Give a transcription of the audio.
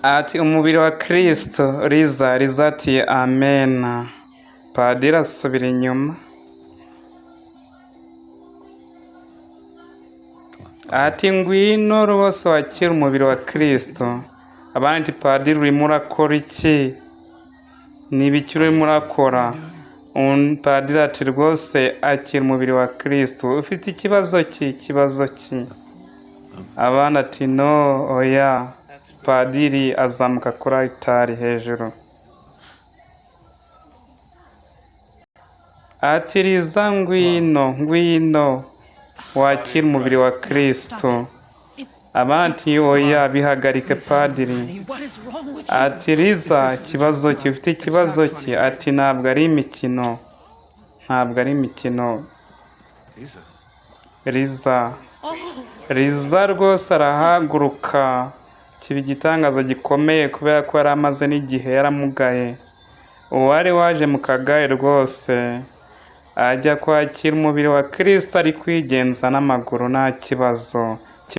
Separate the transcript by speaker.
Speaker 1: ati umubiri wa Kristo. Liza ati amena. Padiri asubira inyuma ati ngwino rwose wakira umubiri wa Kristo. Abandi padiri urimo urakora iki? N'ibiki urimo urakora? Padiri ati rwose akira umubiri wa Kristo. Ufite ikibazo ki? Abana ati no oya. Padiri azamuka kuri altari hejuru ati Liza ngwino wakira umubiri wa Kristo. Abana ati oya bihagarike Padiri. Ati Liza ufite ikibazo ki? Ati ntabwo ari imikino. Liza rwose arahaguruka. Kiba igitangazo gikomeye kubera ko yari amaze n'igihe yaramugaye. Uwari waje mu kagaye rwose ajya kwakira umubiri wa Kristo ari kwigenza n'amaguru nta kibazo.